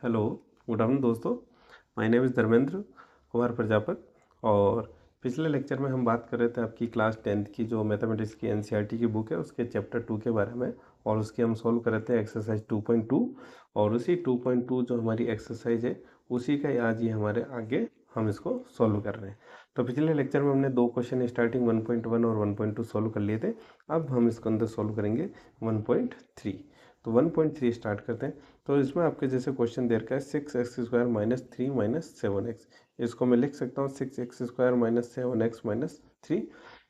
Hello, good afternoon दोस्तों। My name is Dharmendra Kumar Prajapat. और पिछले लेक्चर में हम बात कर रहे थे आपकी क्लास 10th की जो मैथमेटिक्स की एनसीईआरटी की बुक है उसके चैप्टर 2 के बारे में, और उसकी हम सॉल्व कर रहे थे एक्सरसाइज 2.2। और उसी 2.2 जो हमारी एक्सरसाइज है उसी का आज ये हमारे आगे हम इसको सॉल्व कर रहे हैं। तो पिछले लेक्चर में हमने दो क्वेश्चन स्टार्टिंग 1.1 और 1.2 सॉल्व कर लिए थे। अब हम इसके अंदर सॉल्व करेंगे 1.3। तो 1.3 स्टार्ट करते हैं। तो इसमें आपके जैसे क्वेश्चन दे रखा है 6x² माइनस 3 माइनस 7x। इसको मैं लिख सकता हूँ 6x² माइनस 7x माइनस 3।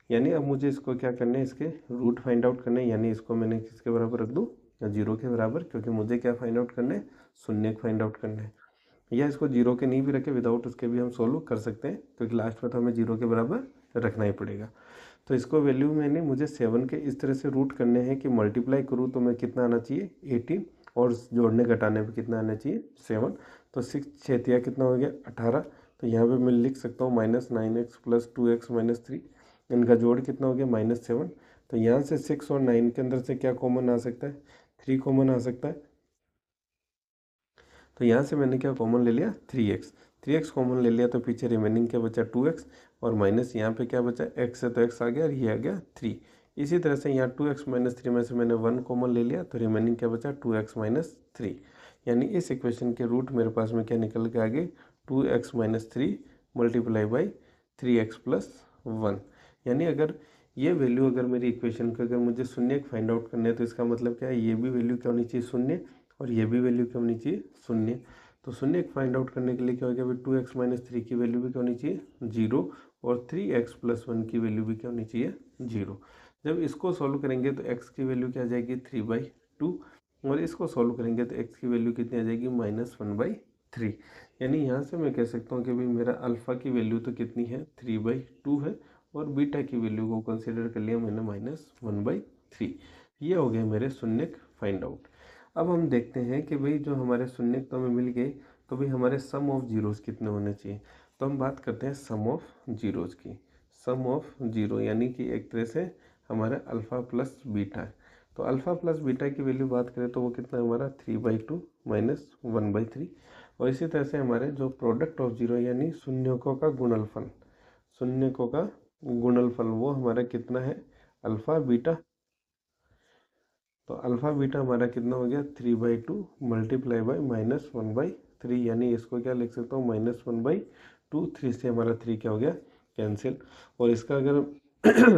यानी अब मुझे इसको क्या करना है, इसके रूट फाइंड आउट करना है। यानी इसको मैंने किसके बराबर रख दूँ, 0 के बराबर, क्योंकि मुझे क्या फाइंड आउट करना है, शून्य फाइंड आउट करना है। या इसको 0 के नहीं भी रखे, विदाउट उसके भी हम सोल्व कर सकते हैं, क्योंकि लास्ट में तो हमें 0 के बराबर रखना ही पड़ेगा। तो इसको वैल्यू मैंने मुझे 7 के इस तरह से रूट करने हैं कि मल्टीप्लाई करूँ तो मैं कितना आना चाहिए 18, और जोड़ने घटाने पे कितना आना चाहिए 7। तो 6 छेतिया कितना हो गया 18। तो यहाँ पे मैं लिख सकता हूँ -9x प्लस 2x माइनस 3। इनका जोड़ कितना हो गया -7। तो यहाँ से 6 और 9 के अंदर से क्या कॉमन आ सकता है, 3 कॉमन आ सकता है। तो यहाँ से मैंने क्या कॉमन ले लिया 3x। 3x कॉमन ले लिया तो पीछे रिमेनिंग क्या बचा 2x, और माइनस यहाँ पे क्या बचा x है तो x आ गया और ये आ गया 3। इसी तरह से यहाँ 2x माइनस 3 में से मैंने 1 कॉमन ले लिया तो रिमेनिंग क्या बचा 2x माइनस 3। यानी इस इक्वेशन के रूट मेरे पास में क्या निकल के आगे 2x minus 3 multiply by 3x plus 1। यानी अगर ये वैल्यू अगर मेरी इक्वेशन को अगर मुझे शून्य फाइंड आउट करना है तो इसका मतलब क्या है, ये भी वैल्यू क्या होनी चाहिए शून्य, और ये भी वैल्यू क्या होनी चाहिए शून्य। तो शून्य फाइंड आउट करने के लिए क्या हो गया, भाई 2x माइनस 3 की वैल्यू भी क्या होनी चाहिए 0, और 3x प्लस 1 की वैल्यू भी क्या होनी चाहिए 0। जब इसको सॉल्व करेंगे तो x की वैल्यू क्या आ जाएगी 3/2, और इसको सॉल्व करेंगे तो x की वैल्यू कितनी आ जाएगी -1/3। यानी यहाँ से मैं कह सकता हूँ कि भाई मेरा अल्फ़ा की वैल्यू तो कितनी है 3/2 है, और बीटा की वैल्यू को कंसिडर कर लिया मैंने -1/3। ये हो गए मेरे शून्य फाइंड आउट। अब हम देखते हैं कि भाई जो हमारे शून्य तो हमें मिल गए, तो भाई हमारे सम ऑफ जीरोस कितने होने चाहिए। तो हम बात करते हैं सम ऑफ जीरोस की। सम ऑफ जीरो यानी कि एक तरह से हमारा अल्फ़ा प्लस बीटा है। तो अल्फ़ा प्लस बीटा की वैल्यू बात करें तो वो कितना है हमारा 3/2 माइनस 1/3। और इसी तरह से हमारे जो प्रोडक्ट ऑफ जीरो यानी शून्यकों का गुणनफल, शून्यकों का गुणनफल वो हमारा कितना है अल्फ़ा बीटा। तो अल्फ़ा बीटा हमारा कितना हो गया 3/2 मल्टीप्लाई बाई -1/3। यानी इसको क्या लिख सकता हूँ -1/2। 3 से हमारा 3 क्या हो गया कैंसिल। और इसका अगर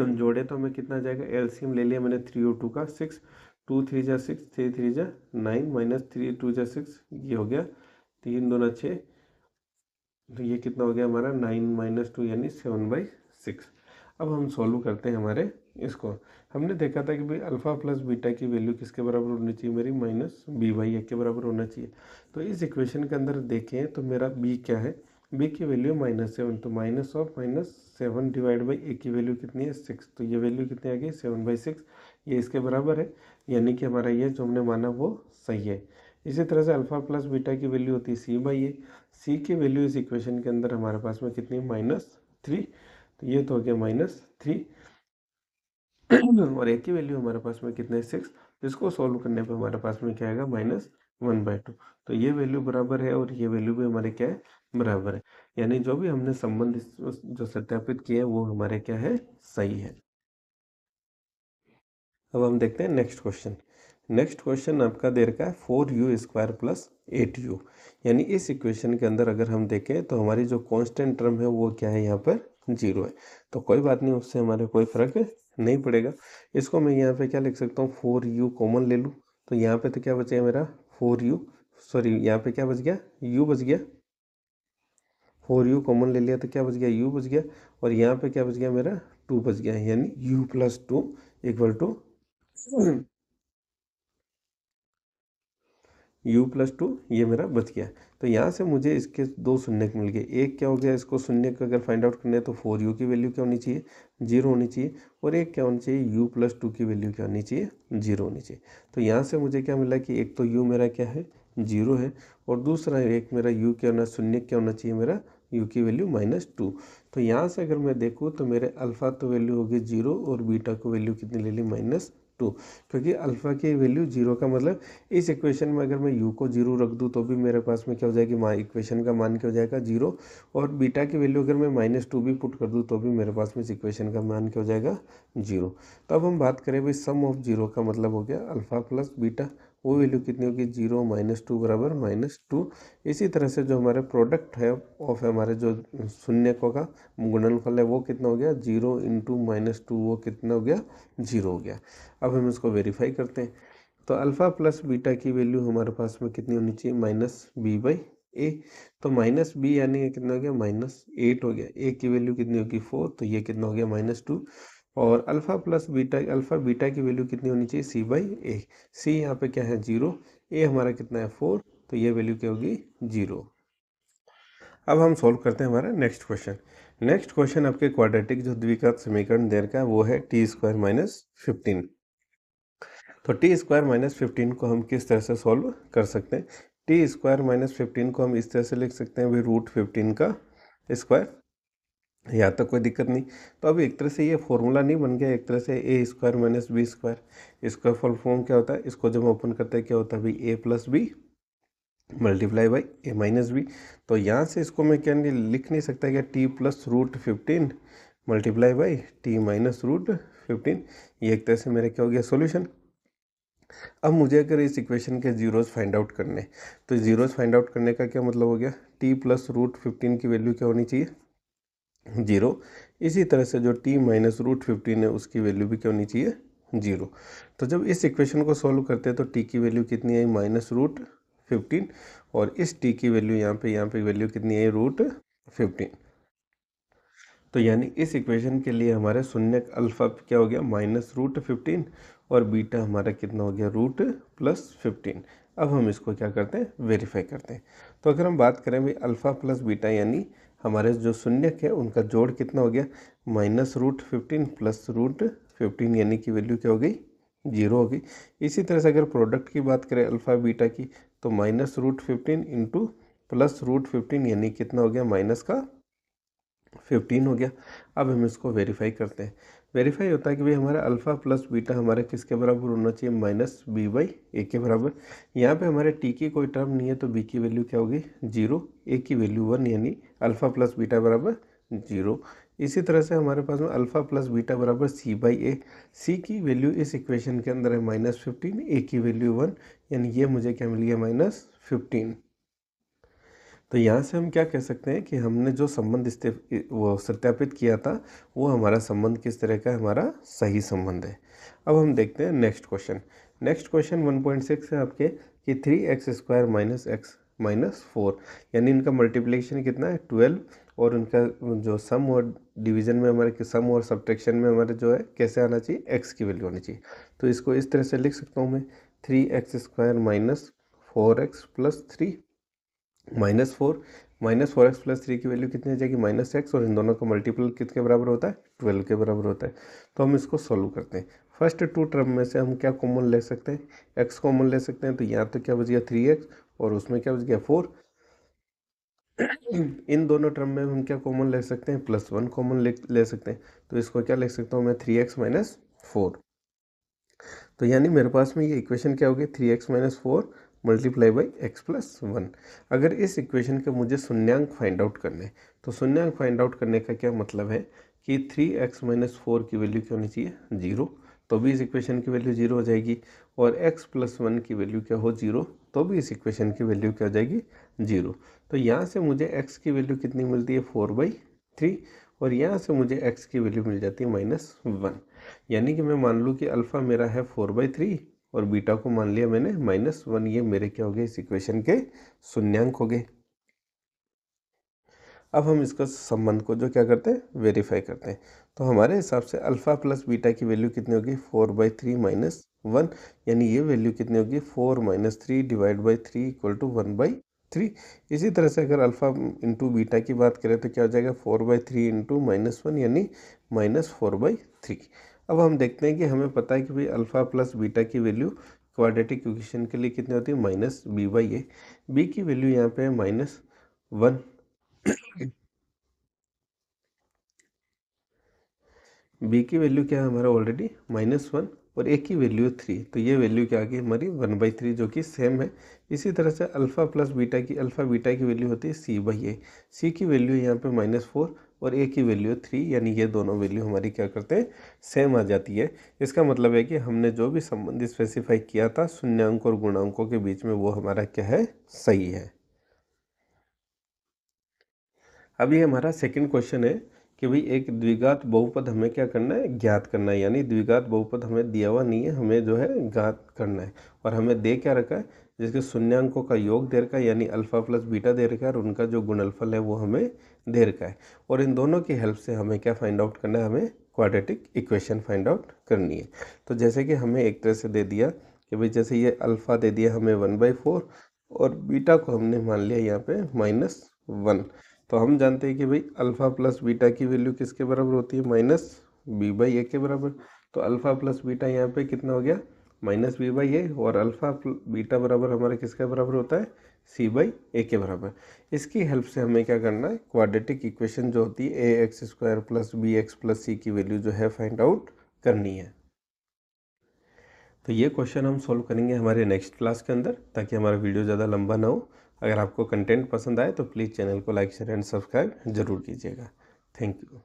जोड़े तो हमें कितना जाएगा, एलसीएम ले लिया मैंने 3 और 2 का 6। 2 3 जा 6, 3 3 जा 9, माइनस 3 2 जा 6, ये हो गया 3 2 6। तो ये कितना हो गया हमारा 9 माइनस 2 यानी 7/6। अब हम सॉल्व करते हैं हमारे इसको। हमने देखा था कि भाई अल्फ़ा प्लस बीटा की वैल्यू किसके बराबर होनी चाहिए मेरी -b/a के बराबर होना चाहिए। तो इस इक्वेशन के अंदर देखें तो मेरा b क्या है, b की वैल्यू -7। तो -7 डिवाइड बाई a की वैल्यू कितनी है 6। तो ये वैल्यू कितनी आ गई 7/6। ये इसके बराबर है, यानी कि हमारा ये जो हमने माना वो सही है। इसी तरह से अल्फ़ा प्लस बीटा की वैल्यू होती है c/a। सी की वैल्यू इस इक्वेशन के अंदर हमारे पास में कितनी -3। तो ये तो हो गया -3। और ए की वैल्यू हमारे पास में कितने 6। इसको सॉल्व करने पे हमारे पास में क्या आएगा -1/2। तो ये वैल्यू बराबर है और ये वैल्यू भी हमारे क्या है बराबर है। यानी जो भी हमने संबंध जो सत्यापित किए वो हमारे क्या है सही है। अब हम देखते हैं नेक्स्ट क्वेश्चन। नेक्स्ट क्वेश्चन आपका दे रखा है 4u² प्लस 8u। यानी इस इक्वेशन के अंदर अगर हम देखें तो हमारी जो कांस्टेंट टर्म है वो क्या है यहाँ पर 0 है। तो कोई बात नहीं, उससे हमारे कोई फर्क नहीं पड़ेगा। इसको मैं यहाँ पे क्या लिख सकता हूँ 4u कॉमन ले लूँ। तो यहाँ पे तो क्या बचेगा मेरा 4u, सॉरी यहाँ पे क्या बच गया u बच गया। 4u कॉमन ले लिया तो क्या बच गया u बच गया, और यहाँ पे क्या बच गया मेरा 2 बच गया, यानी u+2 इक्वल टू u+2 ये मेरा बच गया। तो यहाँ से मुझे इसके दो शून्य मिल गए। एक क्या हो गया, इसको शून्य का अगर फाइंड आउट करना है तो 4u की वैल्यू क्या होनी चाहिए 0 होनी चाहिए, और एक क्या होनी चाहिए u+2 की वैल्यू क्या होनी चाहिए 0 होनी चाहिए। तो यहाँ से मुझे क्या मिला कि एक तो u मेरा क्या है 0 है, और दूसरा एक मेरा u क्या होना शून्य क्या होना चाहिए मेरा u की वैल्यू -2। तो यहाँ से अगर मैं देखूँ तो मेरे अल्फ़ा तो वैल्यू होगी 0 और बीटा को वैल्यू कितनी ले ली टू, क्योंकि अल्फ़ा की वैल्यू जीरो का मतलब इस इक्वेशन में अगर मैं यू को जीरो रख दूँ तो भी मेरे पास में क्या हो जाएगी, इक्वेशन का मान क्या हो जाएगा, जीरो। और बीटा की वैल्यू अगर मैं -2 भी पुट कर दूँ तो भी मेरे पास में इस इक्वेशन का मान क्या हो जाएगा, जीरो। तो अब हम बात करें भाई सम ऑफ जीरो का मतलब हो गया अल्फ़ा प्लस बीटा, वो वैल्यू कितनी होगी, 0 -2 बराबर -2। इसी तरह से जो हमारे प्रोडक्ट है ऑफ हमारे जो शून्यकों का गुणनफल है वो कितना हो गया, 0 इंटू -2, वो कितना हो गया, 0 हो गया। अब हम इसको वेरीफाई करते हैं। तो अल्फ़ा प्लस बीटा की वैल्यू हमारे पास में कितनी होनी चाहिए, -b/a। तो -b यानी ये कितना हो गया, -8 हो गया। a की वैल्यू कितनी होगी, 4, तो ये कितना हो गया, -2। और alpha plus beta, alpha beta की वैल्यू कितनी होनी चाहिए, c/a। c यहाँ पे क्या है, 0, a हमारा कितना है, 4, तो ये वैल्यू क्या होगी, 0। अब हम सॉल्व करते हैं हमारा नेक्स्ट क्वेश्चन। नेक्स्ट क्वेश्चन आपके क्वाड्रेटिक जो द्विघात समीकरण दे रखा है वो है t² - 15। तो t² - 15 को हम किस तरह से सॉल्व कर सकते हैं, t² - 15 को हम इस तरह से लिख सकते हैं भाई √15 का स्क्वायर, यहाँ तक कोई दिक्कत नहीं। तो अब एक तरह से ये फॉर्मूला नहीं बन गया, एक तरह से a² - b², इसका फुल फॉर्म क्या होता है, इसको जब हम ओपन करते हैं क्या होता है भाई a + b multiply by a - b। तो यहाँ से इसको मैं क्या नहीं लिख नहीं सकता क्या, t + √15 मल्टीप्लाई बाई t - √15। ये एक तरह से मेरे क्या हो गया, सॉल्यूशन। अब मुझे अगर इस इक्वेशन के जीरोस फाइंड आउट करने, तो जीरोस फाइंड आउट करने का क्या मतलब हो गया, t + √15 की वैल्यू क्या होनी चाहिए, 0। इसी तरह से जो t - √15 है उसकी वैल्यू भी क्या होनी चाहिए, 0। तो जब इस इक्वेशन को सॉल्व करते हैं तो t की वैल्यू कितनी आई, -√15, और इस t की वैल्यू यहाँ पे वैल्यू कितनी है, √15। तो यानी इस इक्वेशन के लिए हमारे शून्य अल्फा क्या हो गया, -√15, और बीटा हमारा कितना हो गया, √+15। अब हम इसको क्या करते हैं, वेरीफाई करते हैं। तो अगर हम बात करें भाई अल्फ़ा प्लस बीटा यानी हमारे जो शून्यक है उनका जोड़ कितना हो गया, -√15 + √15, यानी कि वैल्यू क्या हो गई, 0 हो गई। इसी तरह से अगर प्रोडक्ट की बात करें अल्फ़ा बीटा की, तो -√15 इंटू +√15 यानी कितना हो गया, -15 हो गया। अब हम इसको वेरीफाई करते हैं। वेरीफाई होता है कि भाई हमारा अल्फ़ा प्लस बीटा हमारे किसके बराबर होना चाहिए, -b/a के बराबर। यहाँ पे हमारे t की कोई टर्म नहीं है तो b की वैल्यू क्या होगी, 0, a की वैल्यू 1, यानी अल्फ़ा प्लस बीटा बराबर 0। इसी तरह से हमारे पास में अल्फ़ा प्लस बीटा बराबर c/a। c की वैल्यू इस इक्वेशन के अंदर है -15, a की वैल्यू 1, यानी ये मुझे क्या मिल गया, -15। तो यहाँ से हम क्या कह सकते हैं कि हमने जो संबंध वो सत्यापित किया था वो हमारा संबंध किस तरह का है, हमारा सही संबंध है। अब हम देखते हैं नेक्स्ट क्वेश्चन। नेक्स्ट क्वेश्चन 1.6 है आपके कि 3x² - x - 4, यानी इनका मल्टीप्लिकेशन कितना है, 12, और उनका जो सम और डिवीजन में हमारे सम और सब्ट्रैक्शन में हमारे जो है कैसे आना चाहिए, x की वैल्यू आनी चाहिए। तो इसको इस तरह से लिख सकता हूँ मैं, 3x² - 4x + 3 -4, -4x + 3 की वैल्यू कितनी आ जाएगी, -x, और इन दोनों का मल्टीपल किसके बराबर होता है, 12 के बराबर होता है। तो हम इसको सॉल्व करते हैं। फर्स्ट टू टर्म में से हम क्या कॉमन ले सकते हैं, x कॉमन ले सकते हैं। तो यहाँ तो क्या बच गया 3x, और उसमें क्या बच गया 4। इन दोनों टर्म में हम क्या कॉमन ले सकते हैं, +1 कॉमन ले सकते हैं। तो इसको क्या लिख सकता हूँ मैं, 3x - 4। तो यानी मेरे पास में ये इक्वेशन क्या होगी, 3x - 4 मल्टीप्लाई बाई x + 1। अगर इस इक्वेशन के मुझे शून्यांक फाइंड आउट करने, तो शून्यांक फाइंड आउट करने का क्या मतलब है कि 3x - 4 की वैल्यू क्या होनी चाहिए, 0, तो भी इस इक्वेशन की वैल्यू 0 हो जाएगी। और x + 1 की वैल्यू क्या हो, 0, तो भी इस इक्वेशन की वैल्यू क्या हो जाएगी, 0। तो यहाँ से मुझे x की वैल्यू कितनी मिलती है, 4/3, और यहाँ से मुझे x की वैल्यू मिल जाती है -1। यानी कि मैं मान लूँ कि अल्फ़ा मेरा है 4/3 और बीटा को मान लिया मैंने -1। ये मेरे क्या हो गए, इस इक्वेशन के शून्यांक हो गए। अब हम इसका संबंध को जो क्या करते हैं, वेरीफाई करते हैं। तो हमारे हिसाब से अल्फ़ा प्लस बीटा की वैल्यू कितनी होगी, 4/3 - 1, यानी ये वैल्यू कितनी होगी, 4 - 3 / 3 = 1/3। इसी तरह से अगर अल्फ़ा इंटू बीटा की बात करें तो क्या हो जाएगा, 4/3 इंटू -1, यानी -4/3। अब हम देखते हैं कि हमें पता है कि भाई अल्फ़ा प्लस बीटा की वैल्यू क्वाड्रेटिक इक्वेशन के लिए कितनी होती है, -b/a। b की वैल्यू यहाँ पे है -1, बी की वैल्यू क्या है हमारा, ऑलरेडी -1, और ए की वैल्यू 3, तो ये वैल्यू क्या आ गई हमारी 1/3 जो कि सेम है। इसी तरह से अल्फ़ा प्लस बीटा की वैल्यू होती है c/a। सी की वैल्यू यहाँ पे -4 और ए की वैल्यू 3, यानी ये दोनों वैल्यू हमारी क्या करते हैं, सेम आ जाती है। इसका मतलब है कि हमने जो भी संबंध स्पेसिफाई किया था शून्यांक और गुणांकों के बीच में, वो हमारा क्या है, सही है। अभी हमारा सेकंड क्वेश्चन है कि भाई एक द्विघात बहुपद हमें क्या करना है, ज्ञात करना है। यानी द्विघात बहुपद हमें दिया हुआ नहीं है, हमें जो है ज्ञात करना है। और हमें दे क्या रखा है, जिसके शून्यांकों का योग दे रखा है, यानी अल्फा प्लस बीटा दे रखा है, और उनका जो गुणनफल है वो हमें दे रखा है। और इन दोनों की हेल्प से हमें क्या फाइंड आउट करना है, हमें क्वाड्रेटिक इक्वेशन फाइंड आउट करनी है। तो जैसे कि हमें एक तरह से दे दिया कि भाई जैसे ये अल्फ़ा दे दिया हमें 1/4 और बीटा को हमने मान लिया यहाँ पे -1। तो हम जानते हैं कि भाई अल्फ़ा प्लस बीटा की वैल्यू किसके बराबर होती है, -b/a के बराबर। तो अल्फ़ा प्लस बीटा यहाँ पे कितना हो गया, -b/a, और अल्फ़ा बीटा बराबर हमारे किसके बराबर होता है, c/a के बराबर। इसकी हेल्प से हमें क्या करना है, क्वाड्रेटिक इक्वेशन जो होती है ax² + bx + c की वैल्यू जो है फाइंड आउट करनी है। तो ये क्वेश्चन हम सॉल्व करेंगे हमारे नेक्स्ट क्लास के अंदर, ताकि हमारा वीडियो ज़्यादा लंबा ना हो। अगर आपको कंटेंट पसंद आए तो प्लीज़ चैनल को लाइक शेयर एंड सब्सक्राइब जरूर कीजिएगा। Thank you.